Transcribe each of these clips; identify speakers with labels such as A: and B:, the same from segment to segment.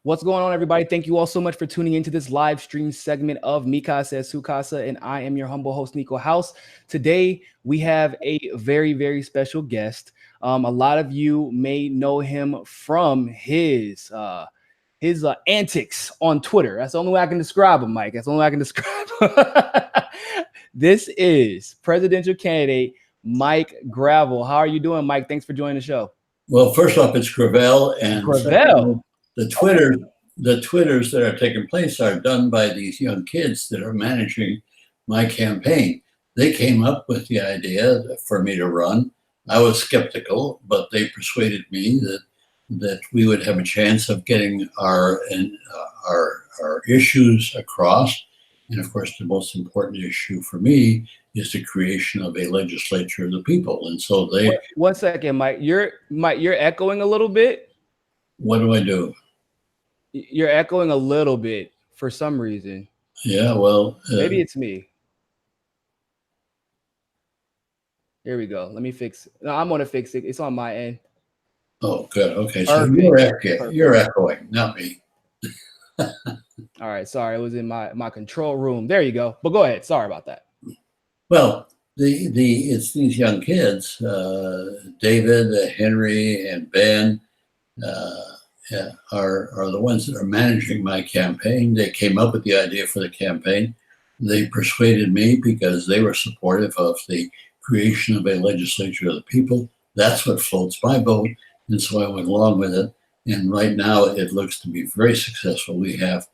A: What's going on, everybody? Thank you all so much for tuning into this live stream segment of Mi Casa es Su Casa, and I am your humble host, Niko House. Today, we have a very, very special guest. A lot of you may know him from his antics on Twitter. That's the only way I can describe him, Mike. That's the only way I can describe him. This is presidential candidate Mike Gravel. How are you doing, Mike? Thanks for joining the show.
B: Well, first off, it's Gravel, and
A: Gravel.
B: The Twitters that are taking place are done by these young kids that are managing my campaign. They came up with the idea for me to run. I was skeptical, but they persuaded me that we would have a chance of getting our issues across. And of course, the most important issue for me is the creation of a legislature of the people. And so they.
A: Wait, 1 second, Mike. You're echoing a little bit.
B: What do I do?
A: You're echoing a little bit for some reason.
B: Yeah, well.
A: Maybe it's me. Here we go. Let me fix it. No, I'm going to fix it. It's on my end.
B: Oh, good. Okay, so you're echoing, not me.
A: All right, sorry. It was in my control room. There you go. But go ahead. Sorry about that.
B: Well, it's these young kids, David, Henry, and Ben, are the ones that are managing my campaign. They came up with the idea for the campaign. They persuaded me because they were supportive of the creation of a legislature of the people. That's what floats my boat. And so I went along with it. And right now it looks to be very successful. We have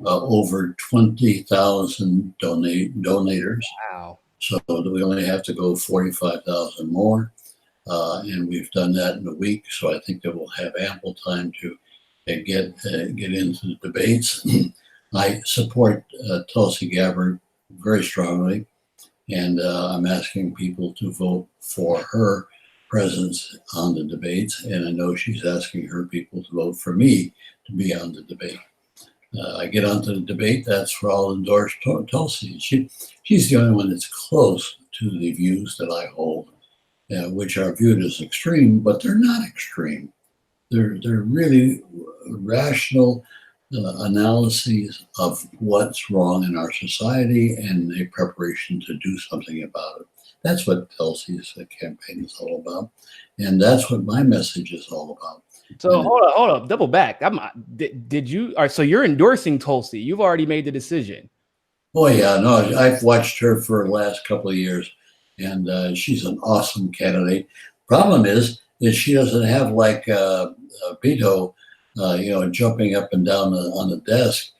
B: over 20,000 donators.
A: Wow.
B: So we only have to go 45,000 more. And we've done that in a week. So I think that we'll have ample time to get into the debates. I support Tulsi Gabbard very strongly. And I'm asking people to vote for her presence on the debates. And I know she's asking her people to vote for me to be on the debate. I get onto the debate, that's where I'll endorse Tulsi. She's the only one that's close to the views that I hold, which are viewed as extreme, but they're not extreme. They're really rational analyses of what's wrong in our society and a preparation to do something about it. That's what Tulsi's campaign is all about. And that's what my message is all about.
A: So hold up, double back. Did you? All right, so you're endorsing Tulsi. You've already made the decision.
B: Oh yeah, no, I've watched her for the last couple of years, and she's an awesome candidate. Problem is that she doesn't have like Beto, jumping up and down on the desk,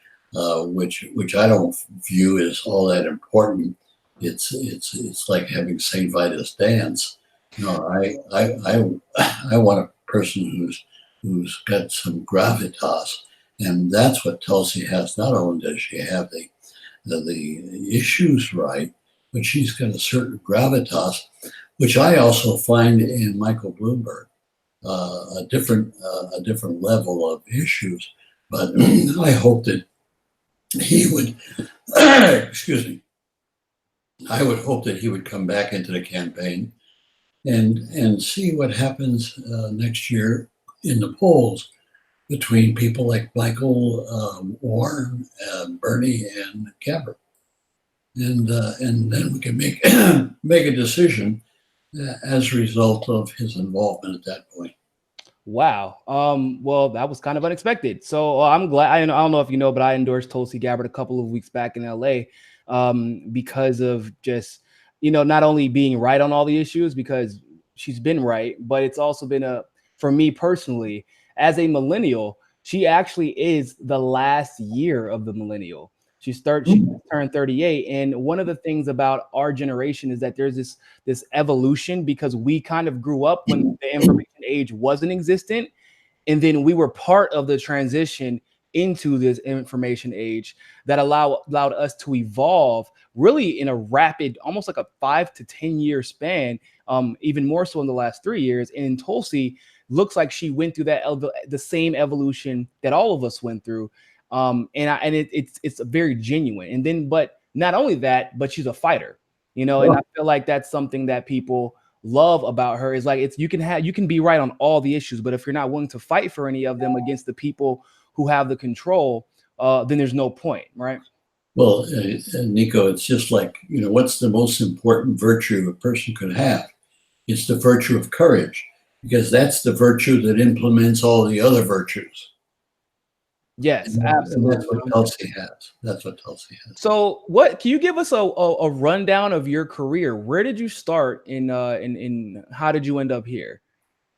B: which I don't view as all that important. It's like having St. Vitus dance. I want a person who's got some gravitas, and that's what Tulsi has. Not only does she have the issues right, but she's got a certain gravitas, which I also find in Michael Bloomberg, a different level of issues. But I hope that he would, excuse me, I would hope that he would come back into the campaign and see what happens next year in the polls between people like Michael, Warren, Bernie, and Gabbard, and then we can make make a decision as a result of his involvement at that point.
A: Wow. Well, that was kind of unexpected. So I'm glad. I don't know if you know, but I endorsed Tulsi Gabbard a couple of weeks back in LA because of just, not only being right on all the issues, because she's been right, but it's also been for me personally, as a millennial, she actually is the last year of the millennial. She turned 38. And one of the things about our generation is that there's this evolution, because we kind of grew up when the information age wasn't existent. And then we were part of the transition into this information age that allowed us to evolve really in a rapid, almost like a 5 to 10 year span, even more so in the last 3 years. And Tulsi looks like she went through the same evolution that all of us went through. It's very genuine. And then, but not only that, but she's a fighter, and I feel like that's something that people love about her, is like, you can be right on all the issues, but if you're not willing to fight for any of them against the people who have the control, then there's no point, right?
B: Well, Niko, it's just like, what's the most important virtue a person could have? It's the virtue of courage, because that's the virtue that implements all the other virtues.
A: Yes,
B: And
A: absolutely.
B: that's what Tulsi has. That's what Tulsi has.
A: So, what can you give us a rundown of your career? Where did you start in how did you end up here?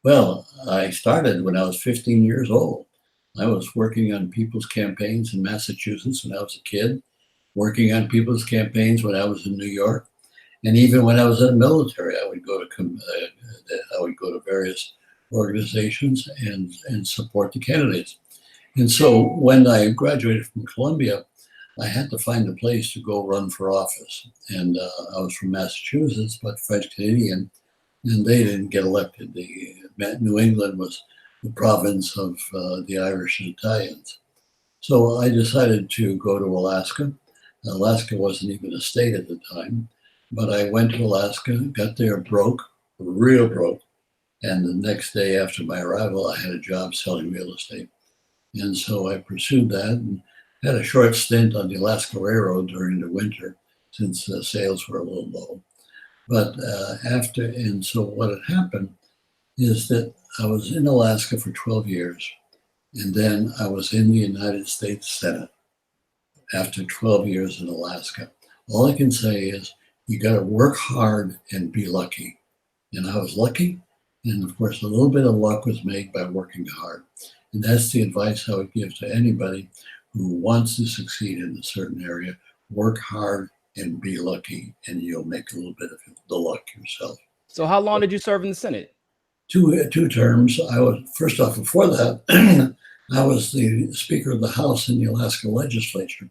B: Well, I started when I was 15 years old. I was working on people's campaigns in Massachusetts when I was a kid, working on people's campaigns when I was in New York, and even when I was in the military, I would go to various organizations and support the candidates. And so when I graduated from Columbia, I had to find a place to go run for office. And I was from Massachusetts, but French Canadian, and they didn't get elected. New England was the province of the Irish and Italians. So I decided to go to Alaska. Alaska wasn't even a state at the time, but I went to Alaska, got there broke, real broke. And the next day after my arrival, I had a job selling real estate. And so I pursued that and had a short stint on the Alaska Railroad during the winter since sales were a little low. But so what had happened is that I was in Alaska for 12 years, and then I was in the United States Senate after 12 years in Alaska. All I can say is you got to work hard and be lucky. And I was lucky. And of course, a little bit of luck was made by working hard. And that's the advice I would give to anybody who wants to succeed in a certain area. Work hard and be lucky, and you'll make a little bit of the luck yourself.
A: So how long did you serve in the Senate?
B: Two terms. I was, first off, before that, I was the Speaker of the House in the Alaska legislature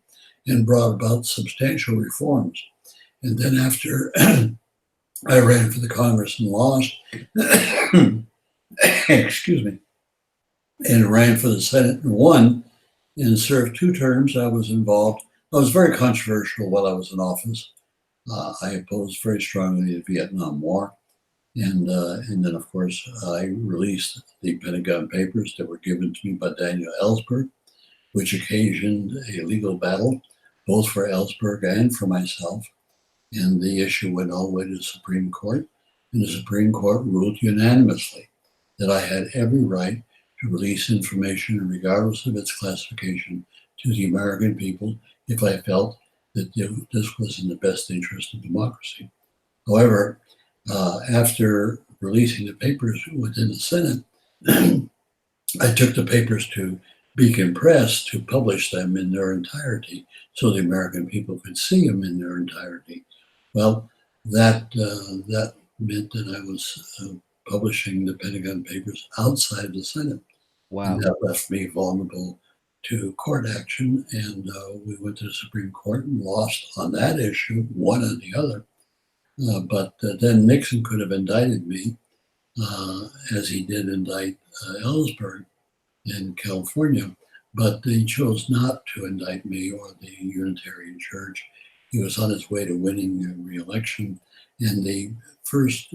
B: and brought about substantial reforms. And then after I ran for the Congress and lost, excuse me, and ran for the Senate and won and served 2 terms. I was involved. I was very controversial while I was in office. I opposed very strongly the Vietnam War. And then, of course, I released the Pentagon Papers that were given to me by Daniel Ellsberg, which occasioned a legal battle, both for Ellsberg and for myself. And the issue went all the way to the Supreme Court. And the Supreme Court ruled unanimously that I had every right to release information, regardless of its classification, to the American people if I felt that this was in the best interest of democracy. However, after releasing the papers within the Senate, I took the papers to Beacon Press to publish them in their entirety so the American people could see them in their entirety. Well, that meant that I was publishing the Pentagon Papers outside the Senate.
A: Wow.
B: And that left me vulnerable to court action. And we went to the Supreme Court and lost on that issue, one or the other. But then Nixon could have indicted me, as he did indict Ellsberg in California, but he chose not to indict me or the Unitarian Church. He was on his way to winning a re-election, and the first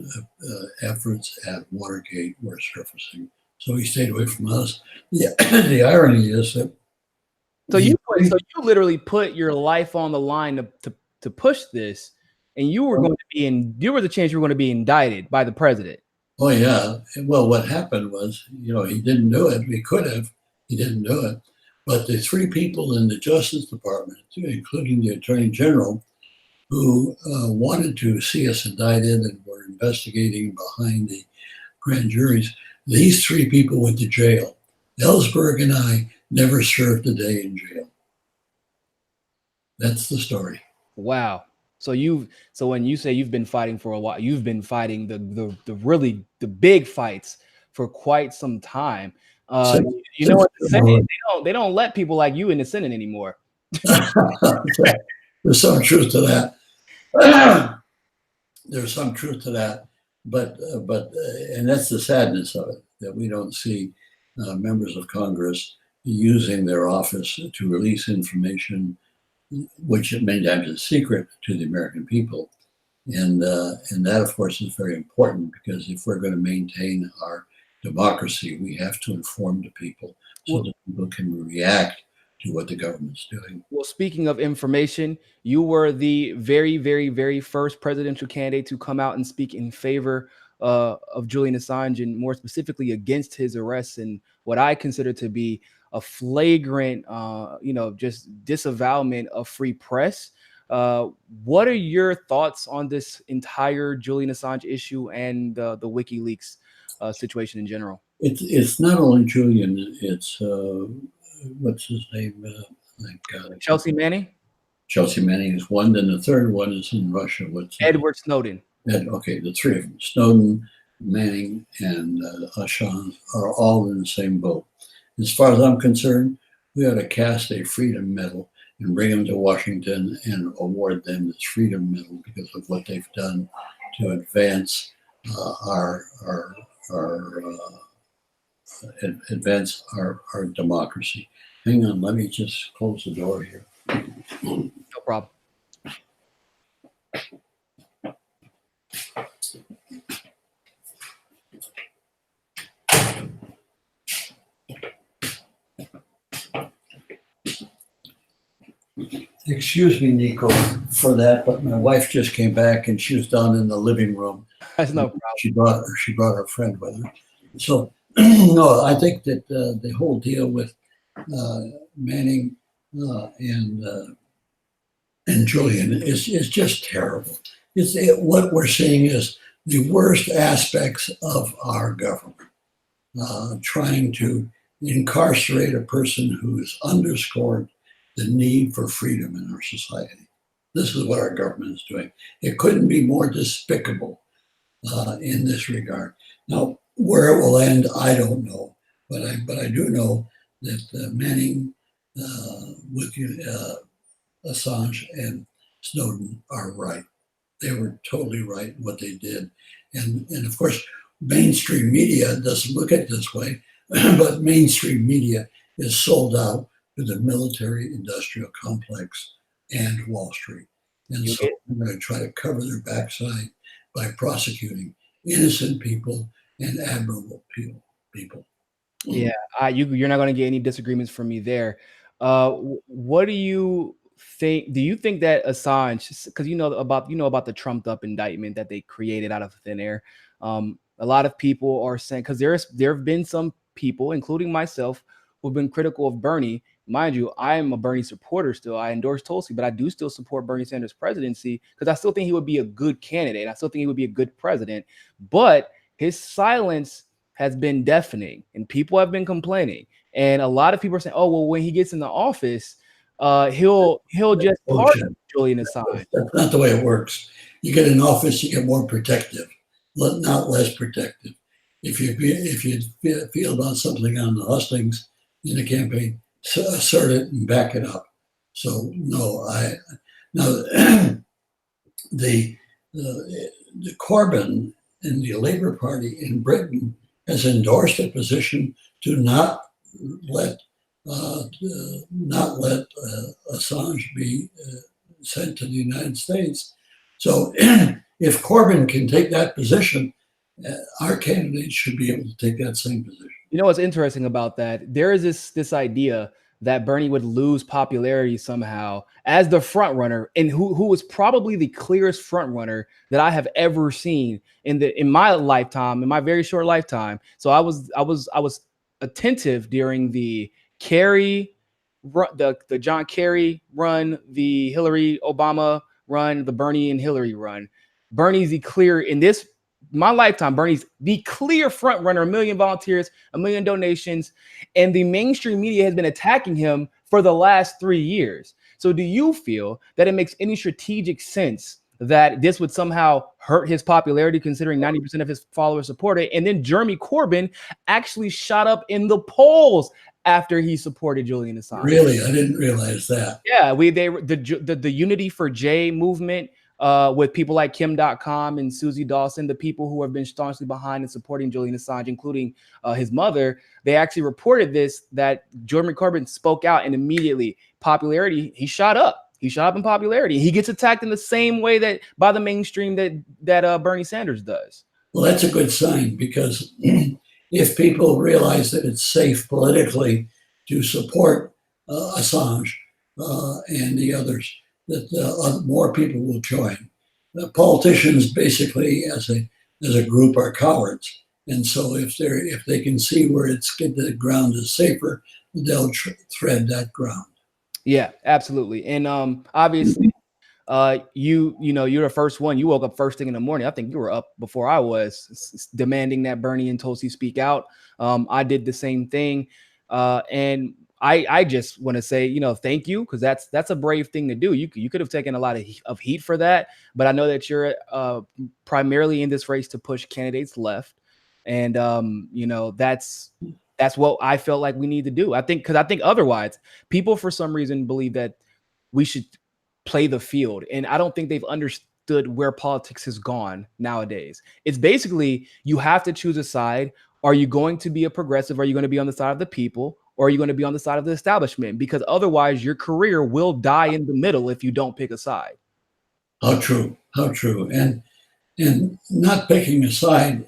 B: efforts at Watergate were surfacing. So he stayed away from us. The irony is that
A: so you literally put your life on the line to push this, and you were going to be you were the chance you were going to be indicted by the president.
B: Oh yeah. Well, what happened was, he didn't do it. He could have. He didn't do it. But the 3 people in the Justice Department, including the Attorney General, who wanted to see us indicted and were investigating behind the grand juries, these 3 people went to jail. Ellsberg and I never served a day in jail. That's the story.
A: Wow. So when you say you've been fighting for a while, you've been fighting the big fights for quite some time. You know what? The Senate, they don't let people like you in the Senate anymore.
B: There's some truth to that. There's some truth to that, but and that's the sadness of it, that we don't see members of Congress using their office to release information, which many times is secret, to the American people. And that, of course, is very important, because if we're going to maintain our democracy, we have to inform the people so that people can react to what the government's doing.
A: Well, speaking of information, you were the very, very, very first presidential candidate to come out and speak in favor of Julian Assange, and more specifically against his arrest and what I consider to be a flagrant, just disavowalment of free press. What are your thoughts on this entire Julian Assange issue and the WikiLeaks situation in general?
B: It's not only Julian. It's what's his name?
A: Chelsea Manning,
B: Chelsea Manning is one. Then the third one is in Russia. What's
A: Edward Snowden.
B: Okay, the three of them: Snowden, Manning, and Assange are all in the same boat. As far as I'm concerned, we ought to cast a freedom medal and bring them to Washington and award them this freedom medal because of what they've done to advance our democracy. Hang on, let me just close the door here.
A: No problem.
B: Excuse me, Niko, for that, but my wife just came back and she was down in the living room.
A: That's no problem.
B: She brought her friend with her. So, no, I think that the whole deal with Manning and Julian is just terrible. What we're seeing is the worst aspects of our government, trying to incarcerate a person who's underscored the need for freedom in our society. This is what our government is doing. It couldn't be more despicable in this regard. Now, where it will end, I don't know, but I do know that Manning, with Assange and Snowden are right. They were totally right in what they did, and of course, mainstream media doesn't look at it this way, but mainstream media is sold out to the military-industrial complex and Wall Street, and so they're going to try to cover their backside by prosecuting innocent people and admirable people.
A: Yeah, you're not going to get any disagreements from me there. What do you think? Do you think that Assange, because you know about the trumped up indictment that they created out of thin air? A lot of people are saying, because there have been some people, including myself, who've been critical of Bernie. Mind you, I am a Bernie supporter still. I endorse Tulsi, but I do still support Bernie Sanders' presidency because I still think he would be a good candidate. I still think he would be a good president. But his silence has been deafening, and people have been complaining. And a lot of people are saying, "Oh, well, when he gets in the office, he'll just pardon Julian Assange."
B: That's not the way it works. You get in office, you get more protective, not less protective. If you feel about something on the hustings in the campaign, assert it and back it up. So no, the Corbyn and the Labour Party in Britain has endorsed a position to not let Assange be sent to the United States. So if Corbyn can take that position, our candidates should be able to take that same position.
A: You know what's interesting about that? There is this idea that Bernie would lose popularity somehow as the front runner, and who was probably the clearest front runner that I have ever seen in my lifetime, in my very short lifetime. So I was attentive during the Kerry, the John Kerry run, the Hillary Obama run, the Bernie and Hillary run. Bernie's the clear in my lifetime. Bernie's the clear front runner, 1 million volunteers, 1 million donations, and the mainstream media has been attacking him for the last 3 years. So do you feel that it makes any strategic sense that this would somehow hurt his popularity, considering 90% of his followers support it? And then Jeremy Corbyn actually shot up in the polls after he supported Julian Assange.
B: Really? I didn't realize that.
A: Yeah, the Unity for J movement, with people like Kim.com and Susie Dawson, the people who have been staunchly behind and supporting Julian Assange, including his mother, they actually reported that Jeremy Corbyn spoke out, and immediately popularity, he shot up. He shot up in popularity. He gets attacked in the same way that by the mainstream that Bernie Sanders does.
B: Well, that's a good sign, because if people realize that it's safe politically to support Assange and the others, that more people will join. Politicians, basically, as a group, are cowards, and so if they can see where the ground is safer, they'll tread that ground.
A: Yeah, absolutely. And obviously, you're the first one. You woke up first thing in the morning. I think you were up before I was, demanding that Bernie and Tulsi speak out. I did the same thing, and I just want to say, thank you, because that's a brave thing to do. You could have taken a lot of heat for that, but I know that you're primarily in this race to push candidates left, and that's what I felt like we need to do. I think otherwise, people for some reason believe that we should play the field. And I don't think they've understood where politics has gone nowadays. It's basically, you have to choose a side. Are you going to be a progressive? Are you going to be on the side of the people? Or are you going to be on the side of the establishment? Because otherwise your career will die in the middle if you don't pick a side.
B: How true, how true. And not picking a side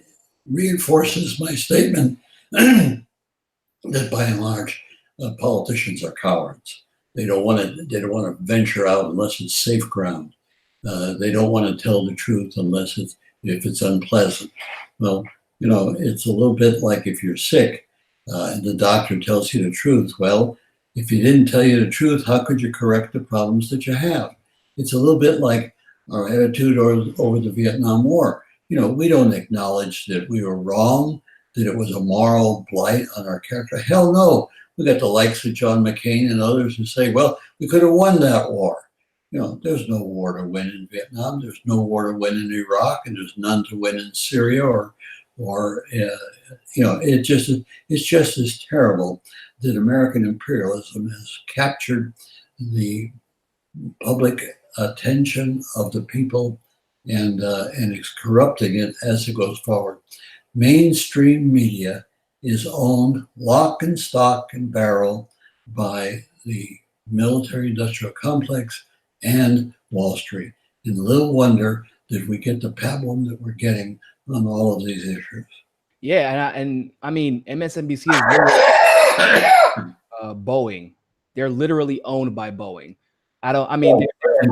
B: reinforces my statement that by and large, politicians are cowards. They don't want to venture out unless it's safe ground. They don't want to tell the truth unless if it's unpleasant. Well, it's a little bit like if you're sick and the doctor tells you the truth. Well, if he didn't tell you the truth, how could you correct the problems that you have? It's a little bit like our attitude over the Vietnam War. We don't acknowledge that we were wrong, that it was a moral blight on our character. Hell no. We got the likes of John McCain and others who say, well, we could have won that war. There's no war to win in Vietnam. There's no war to win in Iraq, and there's none to win in Syria it's just as terrible that American imperialism has captured the public attention of the people and it's corrupting it as it goes forward. Mainstream media is owned lock and stock and barrel by the military-industrial complex and Wall Street. And little wonder that we get the pablum that we're getting on all of these issues.
A: Yeah, and I mean, MSNBC is Boeing. They're literally owned by Boeing. And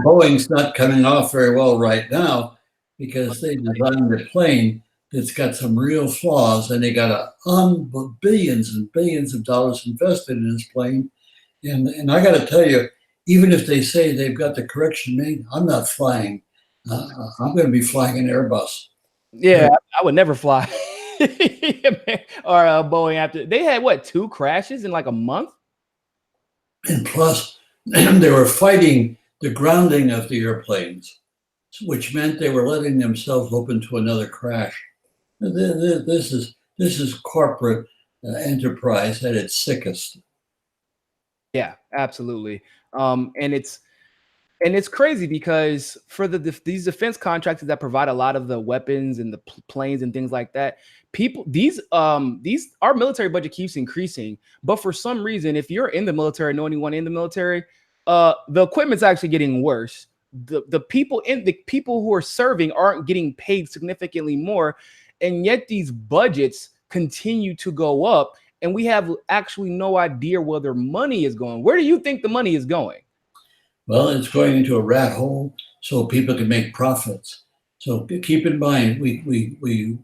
B: Boeing's not coming off very well right now because they designed a plane that's got some real flaws, and they got billions and billions of dollars invested in this plane. And I got to tell you, even if they say they've got the correction made, I'm not flying. I'm going to be flying an Airbus.
A: Yeah, I would never fly. Or Boeing, after they had 2 crashes in like a month.
B: And plus, they were fighting the grounding of the airplanes, which meant they were letting themselves open to another crash. This is corporate enterprise at its sickest.
A: Yeah, absolutely. And it's crazy because for these defense contractors that provide a lot of the weapons and the planes and things like that, our military budget keeps increasing. But for some reason, if you're in the military, know anyone in the military, the equipment's actually getting worse. The people who are serving aren't getting paid significantly more, and yet these budgets continue to go up, and we have actually no idea where their money is going. Where do you think the money is going?
B: Well, it's going into a rat hole so people can make profits. So keep in mind, we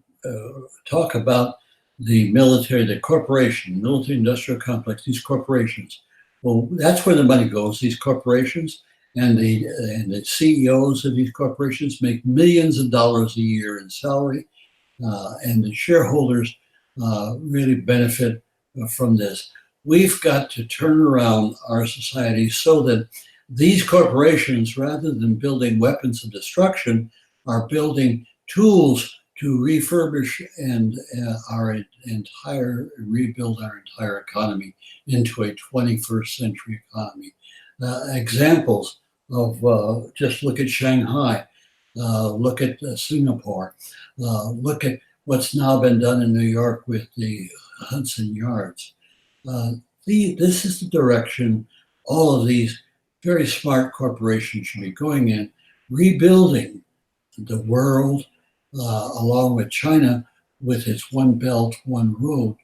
B: talk about the military, the corporation, military-industrial complex, these corporations. Well, that's where the money goes, these corporations, and the CEOs of these corporations make millions of dollars a year in salary, and the shareholders really benefit from this. We've got to turn around our society so that these corporations, rather than building weapons of destruction, are building tools to refurbish and rebuild our entire economy into a 21st century economy. Examples of just look at Shanghai, look at Singapore, look at what's now been done in New York with the Hudson Yards. This is the direction all of these very smart corporations should be going in, rebuilding the world along with China with its one belt, one road.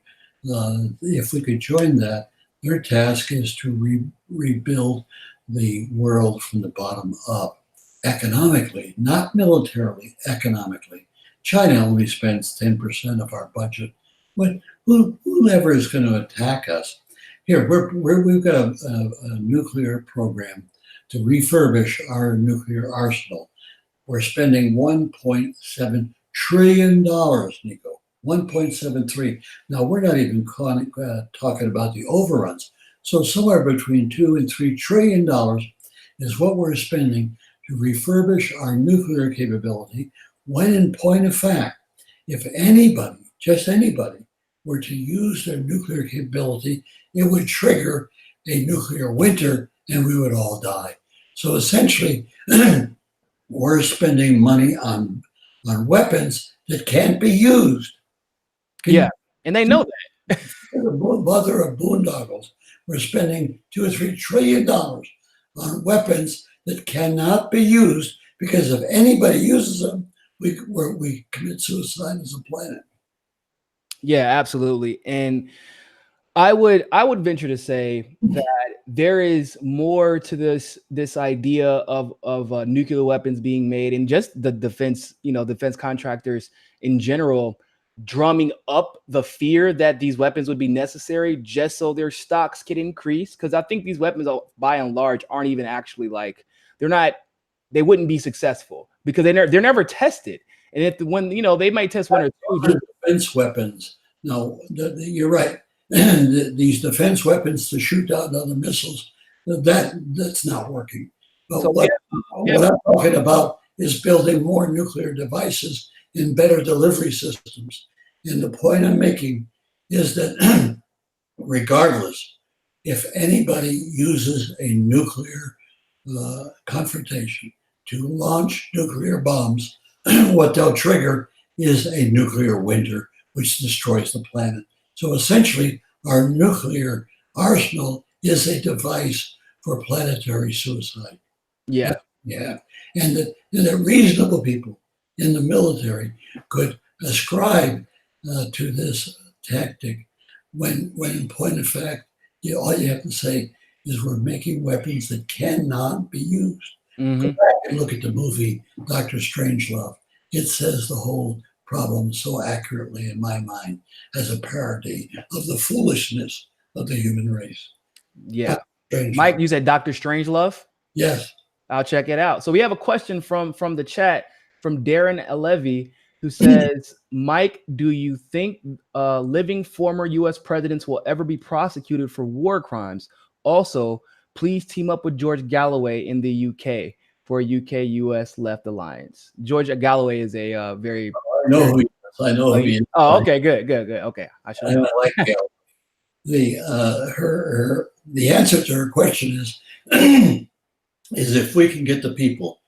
B: If we could join that, their task is to rebuild the world from the bottom up, economically, not militarily, economically. China only spends 10% of our budget, but whoever is going to attack us, here, we've got a nuclear program to refurbish our nuclear arsenal. We're spending $1.7 trillion, Niko. 1.73. Now, we're not even talking about the overruns. So somewhere between $2 and $3 trillion is what we're spending to refurbish our nuclear capability, when in point of fact, if anybody, just anybody, were to use their nuclear capability, it would trigger a nuclear winter and we would all die. So essentially, we're spending money on weapons that can't be used.
A: And they know that.
B: The mother of boondoggles. We're spending $2 or $3 trillion on weapons that cannot be used, because if anybody uses them, we commit suicide as a planet.
A: Yeah, absolutely. And I would venture to say that there is more to this idea of nuclear weapons being made, and just the defense contractors in general drumming up the fear that these weapons would be necessary just so their stocks could increase. Because I think these weapons, by and large, aren't even actually they wouldn't be successful because they're never tested. And when they might test one or two
B: defense weapons. No, you're right. And these defense weapons to shoot down other missiles, that's not working. But
A: So,
B: what I'm talking about is building more nuclear devices and better delivery systems. And the point I'm making is that regardless, if anybody uses a nuclear confrontation to launch nuclear bombs, what they'll trigger is a nuclear winter, which destroys the planet. So essentially, our nuclear arsenal is a device for planetary suicide.
A: Yeah.
B: And that reasonable people in the military could ascribe to this tactic when in point of fact, all you have to say is we're making weapons that cannot be used.
A: Mm-hmm.
B: Go back and look at the movie Dr. Strangelove. It says the whole problem so accurately in my mind as a parody of the foolishness of the human race.
A: Yeah. Mike, you said Dr. Strangelove?
B: Yes.
A: I'll check it out. So we have a question from the chat from Darren Alevi, who says, Mike, do you think living former U.S. presidents will ever be prosecuted for war crimes? Also, please team up with George Galloway in the UK for a UK-US left alliance. George Galloway is a very...
B: I know who he is.
A: Oh, okay, good. Okay, I
B: like Galloway. The answer to her question is if we can get the people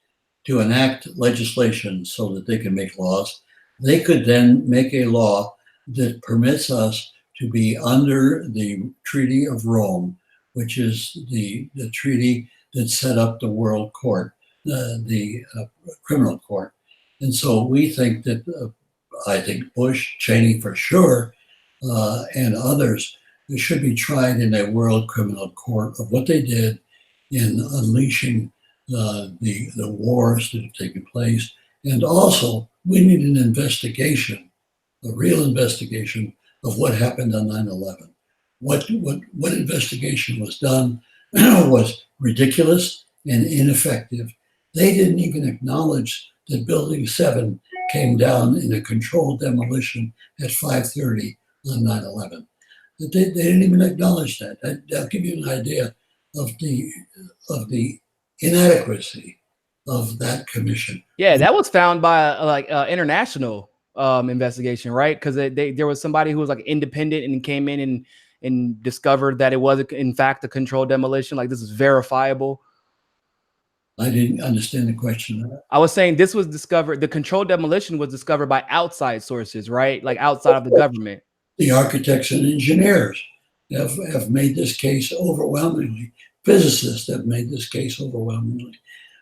B: to enact legislation so that they can make laws, they could then make a law that permits us to be under the Treaty of Rome, which is the treaty that set up the World Court, the criminal court. And so we think that, I think Bush, Cheney for sure, and others should be tried in a world criminal court of what they did in unleashing the wars that have taken place. And also, we need an investigation, a real investigation of what happened on 9/11. What investigation was done was ridiculous and ineffective. They didn't even acknowledge that Building 7 came down in a controlled demolition at 5:30 on 9/11. They didn't even acknowledge that. That'll give you an idea of the inadequacy of that commission.
A: Yeah, that was found by international investigation, right? Because there was somebody who was like independent and came in and discovered that it was in fact a controlled demolition. Like, this is verifiable.
B: I didn't understand the question.
A: I was saying this was discovered. The controlled demolition was discovered by outside sources, right? Like outside of the government.
B: The architects and engineers have made this case overwhelmingly. Physicists have made this case overwhelmingly.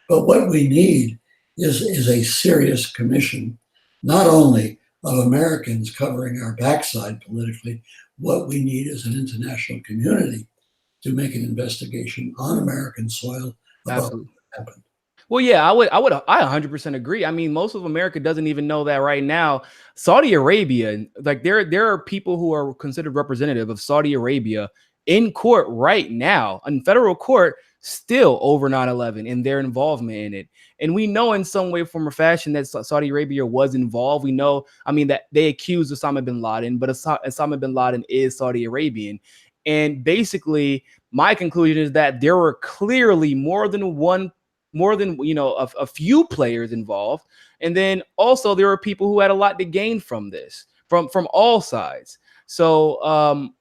B: But what we need is a serious commission, not only of Americans covering our backside politically. What we need is an international community to make an investigation on American soil about
A: Absolutely.
B: what happened.
A: Well, yeah, I 100% agree. I mean, most of America doesn't even know that right now. Saudi Arabia, like there are people who are considered representative of Saudi Arabia in court right now, in federal court, still over 9/11 and their involvement in it. And we know in some way, form, or fashion that Saudi Arabia was involved. We know, I mean, that they accused Osama bin Laden, but Osama bin Laden is Saudi Arabian. And basically, my conclusion is that there were clearly more than a few players involved, and then also there are people who had a lot to gain from this from all sides. So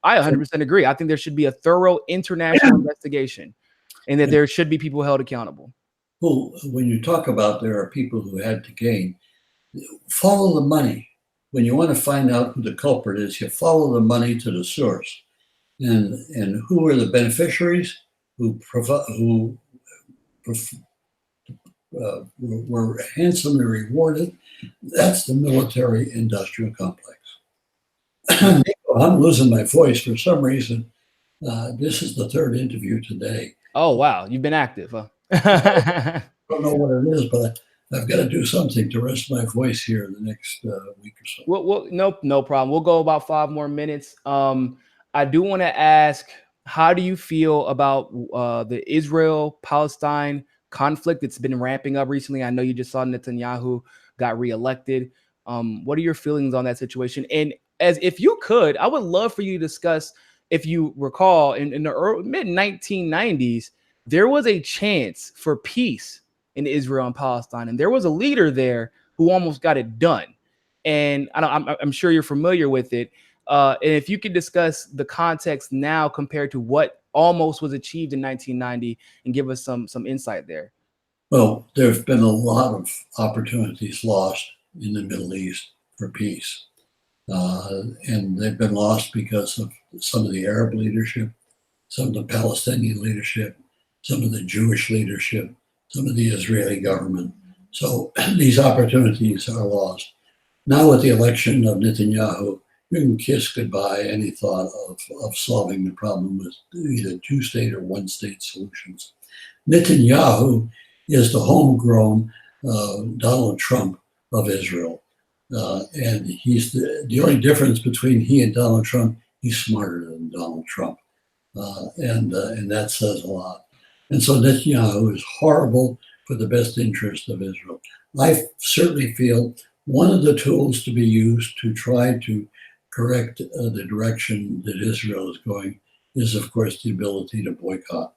A: I 100% agree. I think there should be a thorough international investigation, and that there should be people held accountable.
B: Well, when you talk about there are people who had to gain, follow the money. When you want to find out who the culprit is, you follow the money to the source. And who are the beneficiaries who were handsomely rewarded? That's the military-industrial complex. I'm losing my voice for some reason. This is the third interview today.
A: Oh, wow. You've been active, huh?
B: I don't know what it is, but I've got to do something to rest my voice here in the next week or so.
A: Well, no problem. We'll go about 5 more minutes. I do want to ask, how do you feel about the Israel-Palestine conflict? It's been ramping up recently. I know you just saw Netanyahu got reelected. What are your feelings on that situation? And as if you could, I would love for you to discuss, if you recall, in the mid 1990s, there was a chance for peace in Israel and Palestine, and there was a leader there who almost got it done. And I'm sure you're familiar with it. And if you could discuss the context now compared to what almost was achieved in 1990 and give us some insight there.
B: Well, there have been a lot of opportunities lost in the Middle East for peace. And they've been lost because of some of the Arab leadership, some of the Palestinian leadership, some of the Jewish leadership, some of the Israeli government. So these opportunities are lost. Now with the election of Netanyahu, you can kiss goodbye any thought of solving the problem with either two-state or one-state solutions. Netanyahu is the homegrown Donald Trump of Israel. And he's the only difference between he and Donald Trump, he's smarter than Donald Trump. And that says a lot. And so Netanyahu is horrible for the best interest of Israel. I certainly feel one of the tools to be used to try to correct the direction that Israel is going is, of course, the ability to boycott.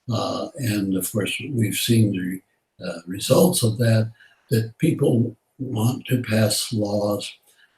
B: And of course, we've seen the results of that people want to pass laws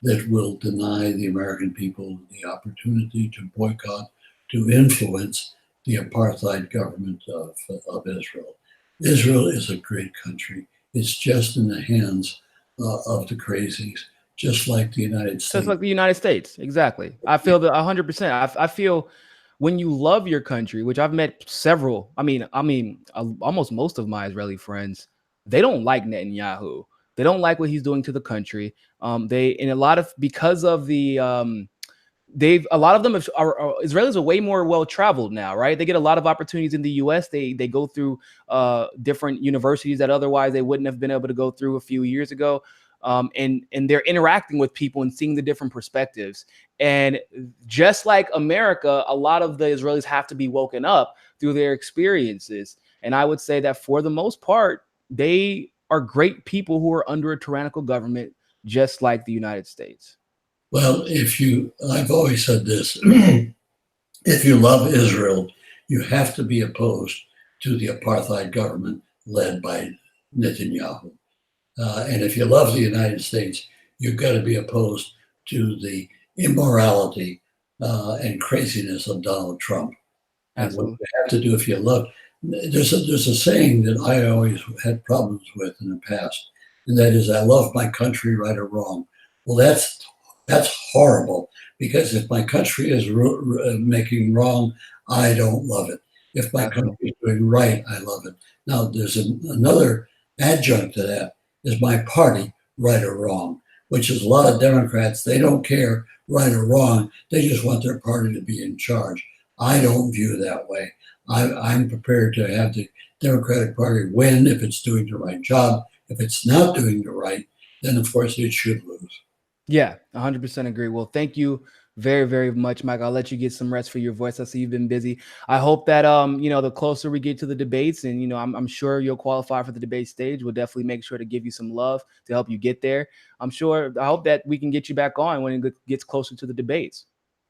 B: that will deny the American people the opportunity to boycott, to influence the apartheid government of Israel. Israel is a great country. It's just in the hands of the crazies, just like the United States.
A: Just like the United States, exactly. I feel that 100%. I feel when you love your country, which I've met several, almost most of my Israeli friends, they don't like Netanyahu. They don't like what he's doing to the country. Because of the a lot of them are Israelis are way more well traveled now, right? They get a lot of opportunities in the U.S. They go through different universities that otherwise they wouldn't have been able to go through a few years ago. And they're interacting with people and seeing the different perspectives. And just like America, a lot of the Israelis have to be woken up through their experiences. And I would say that for the most part, they are great people who are under a tyrannical government, just like the United States.
B: Well, I've always said this, if you love Israel, you have to be opposed to the apartheid government led by Netanyahu. And if you love the United States, you've got to be opposed to the immorality and craziness of Donald Trump.
A: Absolutely.
B: And what you have to do if you love, there's a saying that I always had problems with in the past, and that is, I love my country, right or wrong. Well, that's horrible, because if my country is making wrong, I don't love it. If my country is doing right, I love it. Now, there's another adjunct to that. Is my party right or wrong? which is a lot of Democrats. They don't care right or wrong. They just want their party to be in charge. I don't view it that way. I'm prepared to have the Democratic Party win if it's doing the right job. If it's not doing the right, then of course it should lose.
A: Yeah, 100% agree. Well, thank you very, very much, Mike. I'll let you get some rest for your voice. I see you've been busy. I hope that the closer we get to the debates, and I'm sure you'll qualify for the debate stage. We'll definitely make sure to give you some love to help you get there. I hope that we can get you back on when it gets closer to the debates.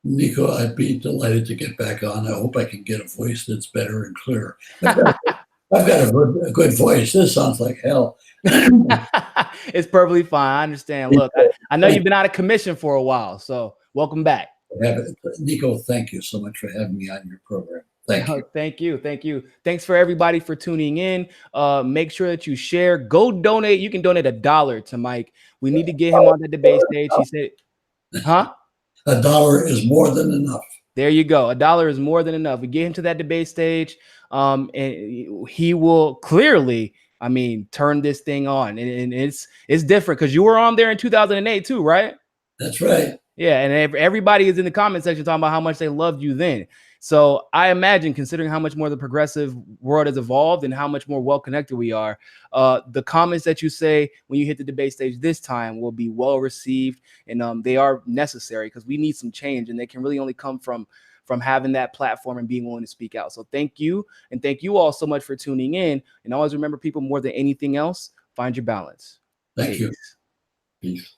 B: Niko, I'd be delighted to get back on. I hope I can get a voice that's better and clearer. I've got a good voice. This sounds like hell.
A: It's perfectly fine. I understand. Look, I know you've been out of commission for a while, so welcome back.
B: Niko, thank you so much for having me on your program. Thank you.
A: Thank you. Thank you. Thanks for everybody for tuning in. Make sure that you share. Go donate. You can donate $1 to Mike. We need to get him on the debate stage. He said, huh?
B: $1 is more than enough.
A: There you go. $1 is more than enough. We get him to that debate stage, and he will clearly, turn this thing on. And it's different because you were on there in 2008 too, right?
B: That's right.
A: Yeah, and everybody is in the comment section talking about how much they loved you then. So I imagine, considering how much more the progressive world has evolved and how much more well-connected we are, the comments that you say when you hit the debate stage this time will be well received, and they are necessary because we need some change, and they can really only come from having that platform and being willing to speak out. So thank you, and thank you all so much for tuning in. And always remember, people, more than anything else, find your balance.
B: Thank you. Peace.